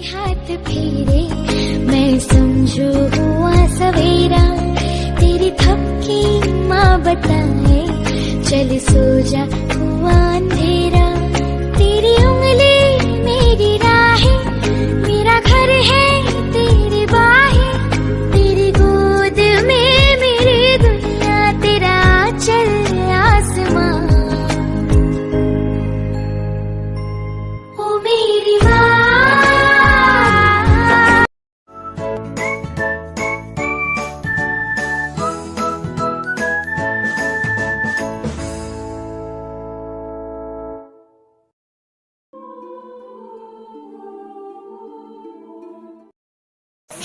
हाथ फेरे मैं समझो हुआ सवेरा, तेरी थपकी माँ बताए चल सो जा हुआ अंधेरा। तेरी उंगली मेरी राहें, मेरा घर है तेरी बाहें, तेरी गोद में मेरी दुनिया, तेरा चल आसमां। ओ मेरी माँ।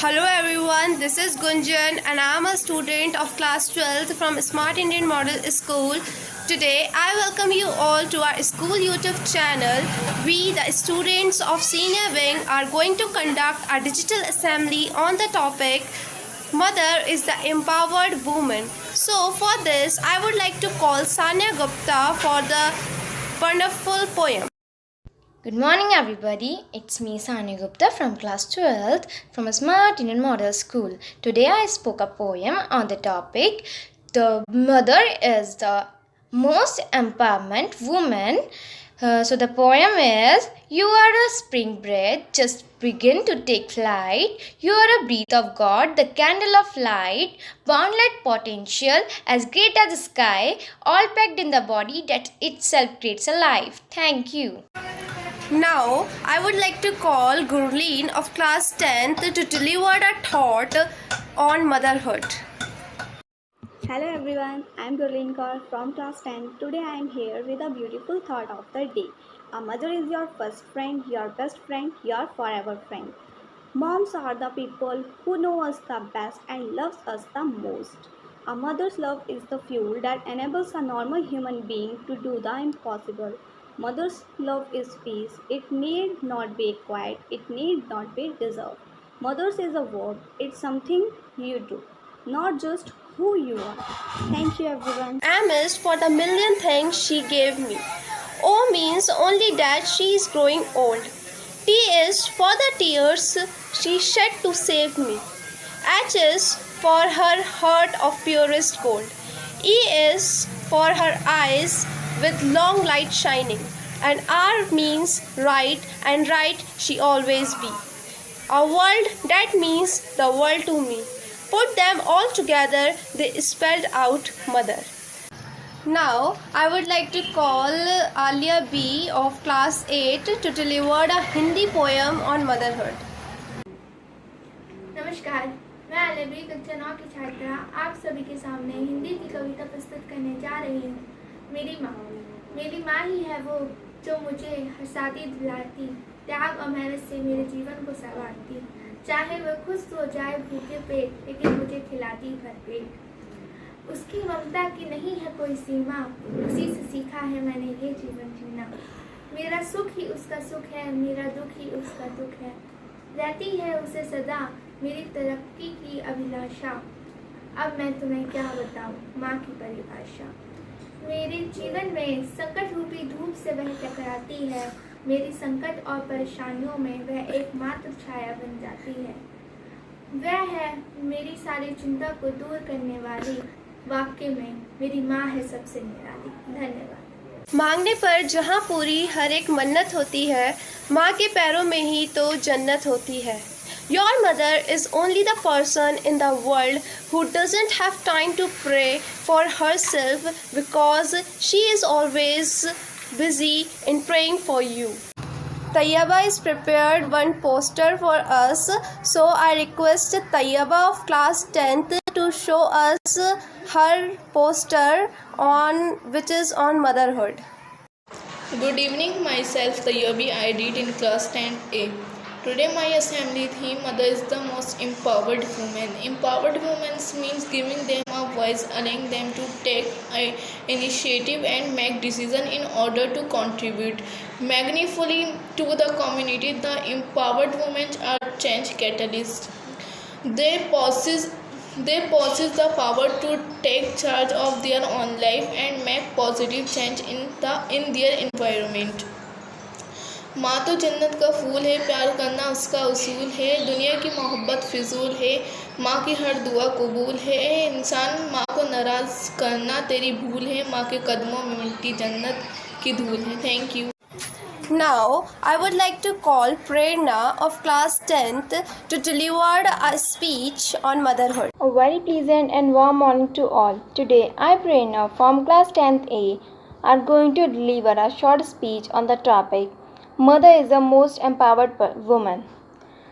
Hello everyone, this is Gunjan and I am a student of class 12th from Smart Indian Model School. Today I welcome you all to our school YouTube channel. We, the students of Senior Wing, are going to conduct a digital assembly on the topic Mother is the Empowered Woman. So for this I would like to call Sanya Gupta for the wonderful poem. Good morning everybody, it's me Sanya Gupta from class 12th from a Smart Indian Model School. Today I spoke a poem on the topic The Mother is the Most Empowerment Woman. So the poem is, you are a spring breath, just begin to take flight. You are a breath of God, the candle of light, boundless potential as great as the sky, all packed in the body that itself creates a life. Thank you. Now, I would like to call Gurleen of class 10th to deliver a thought on motherhood. Hello everyone, I am Gurleen Kaur from class 10. Today I am here with a beautiful thought of the day. A mother is your first friend, your best friend, your forever friend. Moms are the people who know us the best and loves us the most. A mother's love is the fuel that enables a normal human being to do the impossible. Mother's love is peace. It need not be acquired. It need not be deserved. Mothers is a verb. It's something you do, not just who you are. Thank you everyone. M is for the million things she gave me. O means only that she is growing old. T is for the tears she shed to save me. H is for her heart of purest gold. E is for her eyes with long light shining. And R means right, and right she always be. A world, that means the world to me. Put them all together, they spelled out mother. Now, I would like to call Alia B of class 8 to deliver a Hindi poem on motherhood. नमस्कार, मैं आलिया कक्षा 9 की छात्रा आप सभी के सामने हिंदी की कविता प्रस्तुत करने जा रही हूँ। मेरी माँ ही है वो जो मुझे हंसाती दिलाती, त्याग और मेहनत से मेरे जीवन को संवारती। चाहे वह खुश हो जाए भूखे पेट, लेकिन मुझे खिलाती भरपेट। उसकी ममता की नहीं है कोई सीमा, उसी से सीखा है मैंने ये जीवन जीना। मेरा सुख ही उसका सुख है, मेरा दुख ही उसका दुख है। रहती है उसे सदा मेरी तरक्की की अभिलाषा। अब मैं तुम्हें क्या बताऊं माँ की परिभाषा। मेरे जीवन में संकट रूपी धूप से वह टकराती है। मेरी संकट और परेशानियों में वह एकमात्र छाया बन जाती है। वह है मेरी सारी चिंता को दूर करने वाली। वाकई में मेरी माँ है सबसे निराली। धन्यवाद। मांगने पर जहाँ पूरी हर एक मन्नत होती है, माँ के पैरों में ही तो जन्नत होती है। Your mother is only the person in the world who doesn't have time to pray for herself because she is always busy in praying for you. Tayyaba is prepared one poster for us, so I request Tayyaba of class 10th to show us her poster on which is on motherhood. Good evening, myself Tayyabi. I read in class 10A. Today my assembly theme, Mother is the most empowered woman. Empowered women means giving them a voice, allowing them to take initiative and make decisions in order to contribute magnificently to the community. The empowered women are change catalysts. They possess the power to take charge of their own life and make positive change in their environment. माँ तो जन्नत का फूल है, प्यार करना उसका उसूल है, दुनिया की मोहब्बत फिजूल है, माँ की हर दुआ कबूल है। इंसान माँ को नाराज़ करना तेरी भूल है, माँ के कदमों में मिट्टी जन्नत की धूल है। Thank you. Now, I would like to call Prerna of class 10th to deliver a speech on motherhood. A very pleasant and warm morning to all. Today, I, Prerna, from class 10th A, are going to deliver a short speech on the topic Mother is the most empowered woman.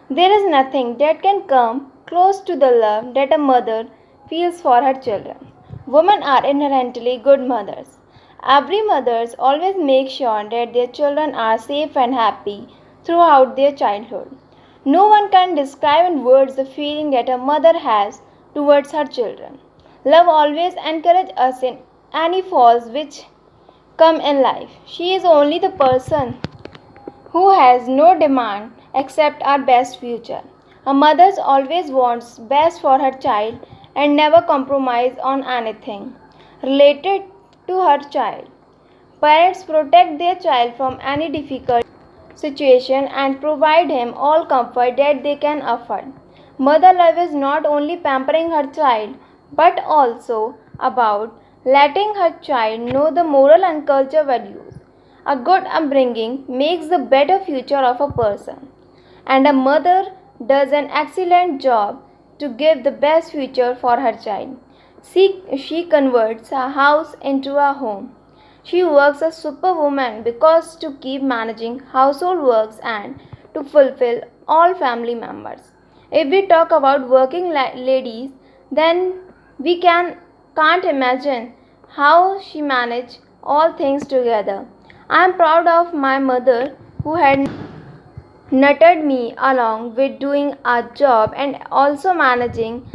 There is nothing that can come close to the love that a mother feels for her children. Women are inherently good mothers. Every mother always makes sure that their children are safe and happy throughout their childhood. No one can describe in words the feeling that a mother has towards her children. Love always encourages us in any faults which come in life. She is only the person who has no demand except our best future. A mother always wants best for her child and never compromise on anything related to her child. Parents protect their child from any difficult situation and provide him all comfort that they can afford. Mother love is not only pampering her child but also about letting her child know the moral and culture values. A good upbringing makes the better future of a person, and a mother does an excellent job to give the best future for her child. She converts a house into a home. She works as superwoman because to keep managing household works and to fulfill all family members. If we talk about working ladies, then we can't imagine how she managed all things together. I am proud of my mother who had nurtured me along with doing a job and also managing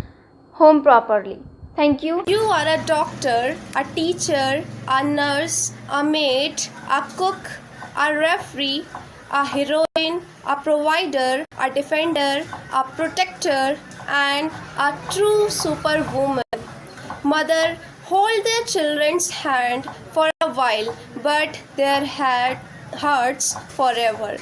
home properly. Thank you. You are a doctor, a teacher, a nurse, a maid, a cook, a referee, a heroine, a provider, a defender, a protector, and a true superwoman. Mother hold their children's hand for a while, but their heart hurts forever.